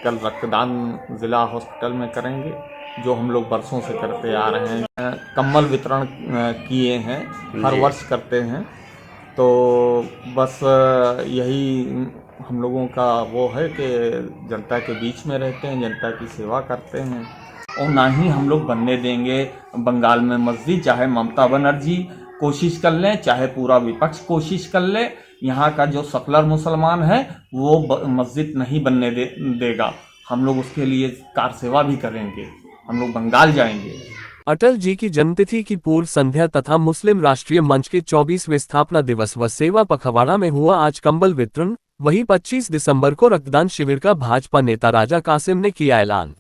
कल रक्तदान ज़िला हॉस्पिटल में करेंगे, जो हम लोग बरसों से करते आ रहे हैं। कंबल वितरण किए हैं, हर जी। वर्ष करते हैं। तो बस यही हम लोगों का वो है कि जनता के बीच में रहते हैं, जनता की सेवा करते हैं, और ना ही हम लोग बनने देंगे बंगाल में मस्जिद। चाहे ममता बनर्जी कोशिश कर लें, चाहे पूरा विपक्ष कोशिश कर ले, यहाँ का जो सेकुलर मुसलमान है वो मस्जिद नहीं बनने देगा। हम लोग उसके लिए कार सेवा भी करेंगे, हम लोग बंगाल जाएंगे। अटल जी की जन्मतिथि की पूर्व संध्या तथा मुस्लिम राष्ट्रीय मंच के 24वें स्थापना दिवस व सेवा पखवाड़ा में हुआ आज कंबल वितरण। वहीं 25 दिसंबर को रक्तदान शिविर का भाजपा नेता राजा कासिम ने किया ऐलान।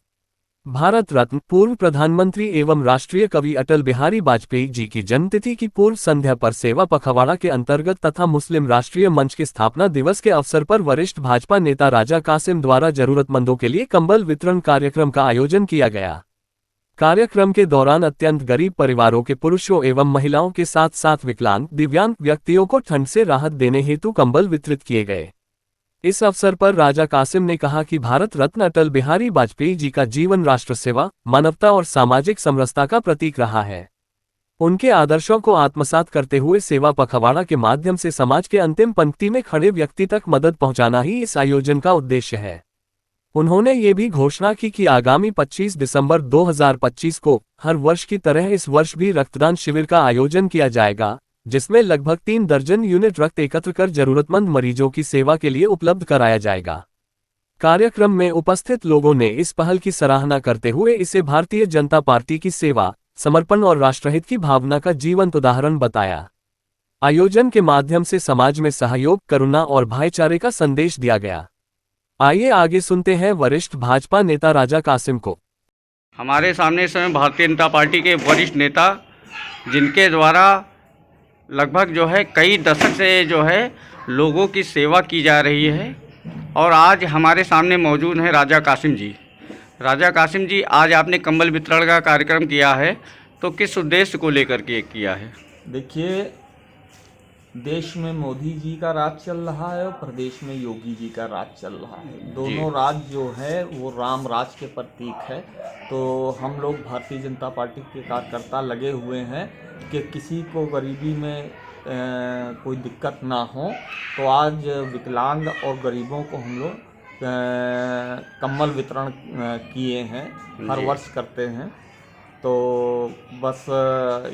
भारत रत्न पूर्व प्रधानमंत्री एवं राष्ट्रीय कवि अटल बिहारी वाजपेयी जी की जन्मतिथि की पूर्व संध्या पर सेवा पखवाड़ा के अंतर्गत तथा मुस्लिम राष्ट्रीय मंच के स्थापना दिवस के अवसर पर वरिष्ठ भाजपा नेता राजा कासिम द्वारा जरूरतमंदों के लिए कंबल वितरण कार्यक्रम का आयोजन किया गया। कार्यक्रम के दौरान अत्यंत गरीब परिवारों के पुरुषों एवं महिलाओं के साथ साथ विकलांग दिव्यांग व्यक्तियों को ठंड से राहत देने हेतु कंबल वितरित किए गए। इस अवसर पर राजा कासिम ने कहा कि भारत रत्न अटल बिहारी वाजपेयी जी का जीवन राष्ट्र सेवा, मानवता और सामाजिक समरसता का प्रतीक रहा है। उनके आदर्शों को आत्मसात करते हुए सेवा पखवाड़ा के माध्यम से समाज के अंतिम पंक्ति में खड़े व्यक्ति तक मदद पहुंचाना ही इस आयोजन का उद्देश्य है। उन्होंने ये भी घोषणा की कि आगामी 25 दिसंबर 2025 को हर वर्ष की तरह इस वर्ष भी रक्तदान शिविर का आयोजन किया जाएगा, जिसमें लगभग 3 दर्जन यूनिट रक्त एकत्र कर जरूरतमंद मरीजों की सेवा के लिए उपलब्ध कराया जाएगा। कार्यक्रम में उपस्थित लोगों ने इस पहल की सराहना करते हुए इसे भारतीय जनता पार्टी की सेवा, समर्पण और राष्ट्रहित की भावना का जीवंत उदाहरण बताया। आयोजन के माध्यम से समाज में सहयोग, करुणा और भाईचारे का संदेश दिया गया। आइए आगे सुनते हैं वरिष्ठ भाजपा नेता राजा कासिम को। हमारे सामने इस समय भारतीय जनता पार्टी के वरिष्ठ नेता, जिनके द्वारा लगभग जो है कई दशक से जो है लोगों की सेवा की जा रही है, और आज हमारे सामने मौजूद हैं राजा कासिम जी। राजा कासिम जी, आज आपने कंबल वितरण का कार्यक्रम किया है, तो किस उद्देश्य को लेकर के किया है? देखिए, देश में मोदी जी का राज चल रहा है और प्रदेश में योगी जी का राज चल रहा है। दोनों राज जो है वो राम राज के प्रतीक है। तो हम लोग भारतीय जनता पार्टी के कार्यकर्ता लगे हुए हैं कि किसी को गरीबी में कोई दिक्कत ना हो। तो आज विकलांग और गरीबों को हम लोग कंबल वितरण किए हैं, हर वर्ष करते हैं। तो बस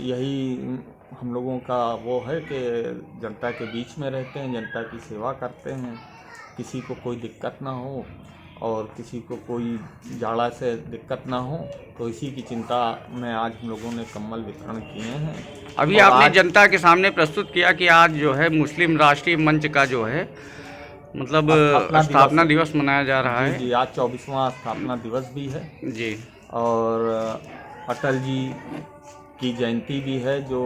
यही हम लोगों का वो है कि जनता के बीच में रहते हैं, जनता की सेवा करते हैं, किसी को कोई दिक्कत ना हो और किसी को कोई जाड़ा से दिक्कत ना हो। तो इसी की चिंता में आज हम लोगों ने कंबल वितरण किए हैं। अभी आपने जनता के सामने प्रस्तुत किया कि आज जो है मुस्लिम राष्ट्रीय मंच का जो है मतलब स्थापना दिवस मनाया जा रहा है। जी, आज 24वां स्थापना दिवस भी है जी, और अटल जी की जयंती भी है, जो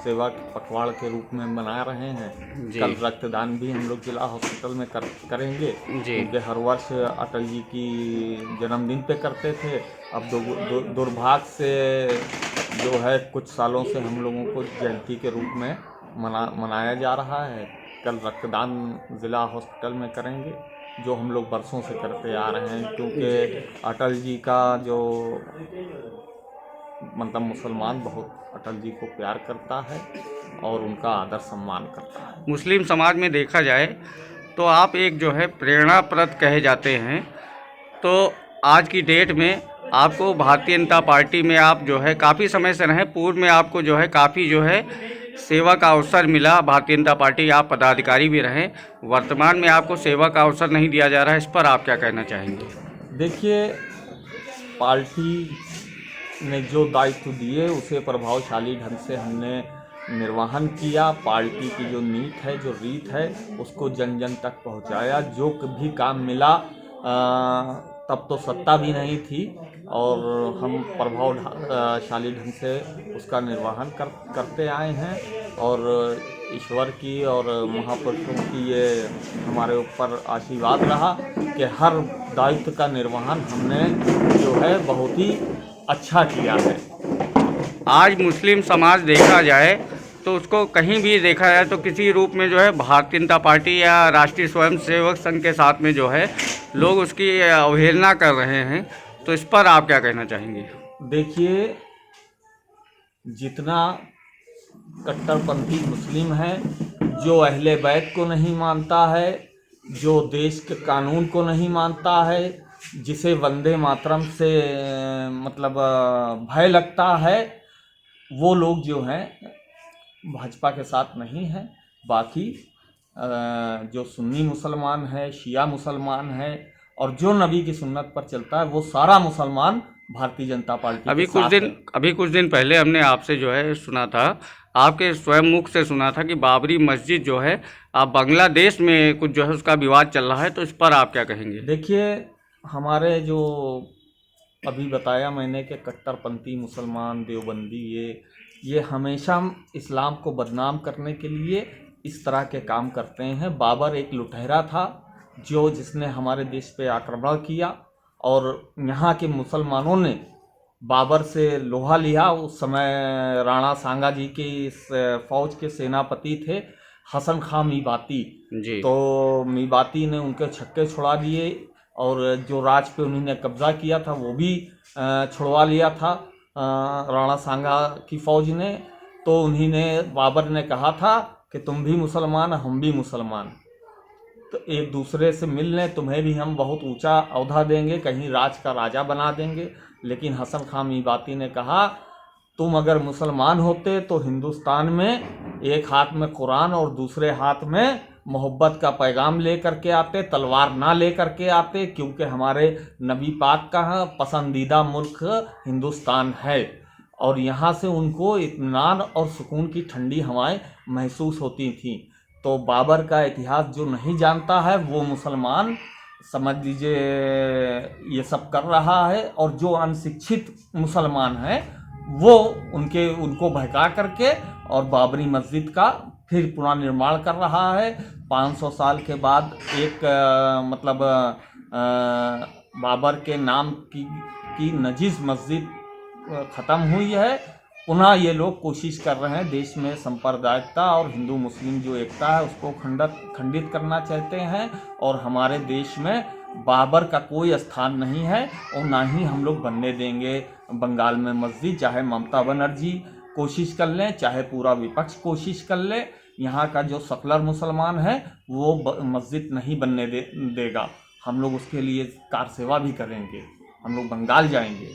सेवा पखवाड़ के रूप में मना रहे हैं। कल रक्तदान भी हम लोग जिला हॉस्पिटल में करेंगे, क्योंकि हर वर्ष अटल जी की जन्मदिन पे करते थे। अब दुर्भाग्य से जो है कुछ सालों से हम लोगों को जयंती के रूप में मनाया जा रहा है। कल रक्तदान ज़िला हॉस्पिटल में करेंगे, जो हम लोग बरसों से करते आ रहे हैं, क्योंकि अटल जी का जो मतलब मुसलमान बहुत अटल जी को प्यार करता है और उनका आदर सम्मान करता है। मुस्लिम समाज में देखा जाए तो आप एक जो है प्रेरणाप्रद कहे जाते हैं। तो आज की डेट में आपको भारतीय जनता पार्टी में आप जो है काफ़ी समय से रहे, पूर्व में आपको जो है काफ़ी जो है सेवा का अवसर मिला, भारतीय जनता पार्टी आप पदाधिकारी भी रहे। वर्तमान में आपको सेवा का अवसर नहीं दिया जा रहा है, इस पर आप क्या कहना चाहेंगे? देखिए, पार्टी ने जो दायित्व दिए उसे प्रभावशाली ढंग से हमने निर्वहन किया। पार्टी की जो नीति है, जो रीत है, उसको जन जन तक पहुंचाया। जो भी काम मिला तब तो सत्ता भी नहीं थी और हम प्रभावशाली ढंग से उसका निर्वहन करते आए हैं। और ईश्वर की और महापुरुषों की ये हमारे ऊपर आशीर्वाद रहा कि हर दायित्व का निर्वहन हमने जो है बहुत ही अच्छा किया है। आज मुस्लिम समाज देखा जाए तो उसको कहीं भी देखा जाए तो किसी रूप में जो है भारतीय जनता पार्टी या राष्ट्रीय स्वयंसेवक संघ के साथ में जो है लोग उसकी अवहेलना कर रहे हैं, तो इस पर आप क्या कहना चाहेंगे? देखिए, जितना कट्टरपंथी मुस्लिम है, जो अहले बैत को नहीं मानता है, जो देश के कानून को नहीं मानता है, जिसे वंदे मातरम से मतलब भय लगता है, वो लोग जो हैं भाजपा के साथ नहीं हैं। बाकी जो सुन्नी मुसलमान है, शिया मुसलमान है, और जो नबी की सुन्नत पर चलता है, वो सारा मुसलमान भारतीय जनता पार्टी के साथ है। अभी कुछ दिन पहले हमने आपसे जो है सुना था, आपके स्वयं मुख से सुना था कि बाबरी मस्जिद जो है आप बांग्लादेश में कुछ जो है उसका विवाद चल रहा है, तो इस पर आप क्या कहेंगे? देखिए, हमारे जो अभी बताया मैंने कि कट्टरपंथी मुसलमान, देवबंदी, ये हमेशा इस्लाम को बदनाम करने के लिए इस तरह के काम करते हैं। बाबर एक लुटेरा था जिसने हमारे देश पे आक्रमण किया, और यहाँ के मुसलमानों ने बाबर से लोहा लिया। उस समय राणा सांगा जी की इस फौज के सेनापति थे हसन खां मीबाती जी। तो मीबाती ने उनके छक्के छुड़ा दिए, और जो राज पे उन्होंने कब्जा किया था वो भी छुड़वा लिया था राणा सांगा की फौज ने। तो उन्हीं ने, बाबर ने कहा था कि तुम भी मुसलमान, हम भी मुसलमान, तो एक दूसरे से मिल लें, तुम्हें भी हम बहुत ऊंचा ओहदा देंगे, कहीं राज का राजा बना देंगे। लेकिन हसन खां मीबाती ने कहा, तुम अगर मुसलमान होते तो हिंदुस्तान में एक हाथ में कुरान और दूसरे हाथ में मोहब्बत का पैगाम ले करके आते, तलवार ना ले करके आते, क्योंकि हमारे नबी पाक का पसंदीदा मुल्क हिंदुस्तान है, और यहाँ से उनको इत्मीनान और सुकून की ठंडी हवाएं महसूस होती थीं। तो बाबर का इतिहास जो नहीं जानता है, वो मुसलमान समझ लीजिए ये सब कर रहा है, और जो अनशिक्षित मुसलमान हैं वो उनको बहका करके और बाबरी मस्जिद का फिर पुनर्निर्माण कर रहा है। 500 साल के बाद एक बाबर के नाम की नजीस मस्जिद ख़त्म हुई है। पुनः ये लोग कोशिश कर रहे हैं देश में सांप्रदायिकता और हिंदू मुस्लिम जो एकता है उसको खंडित करना चाहते हैं, और हमारे देश में बाबर का कोई स्थान नहीं है, और ना ही हम लोग बनने देंगे बंगाल में मस्जिद। चाहे ममता बनर्जी कोशिश कर लें, चाहे पूरा विपक्ष कोशिश कर ले, यहाँ का जो सेकुलर मुसलमान है वो मस्जिद नहीं बनने देगा। हम लोग उसके लिए कार सेवा भी करेंगे, हम लोग बंगाल जाएंगे।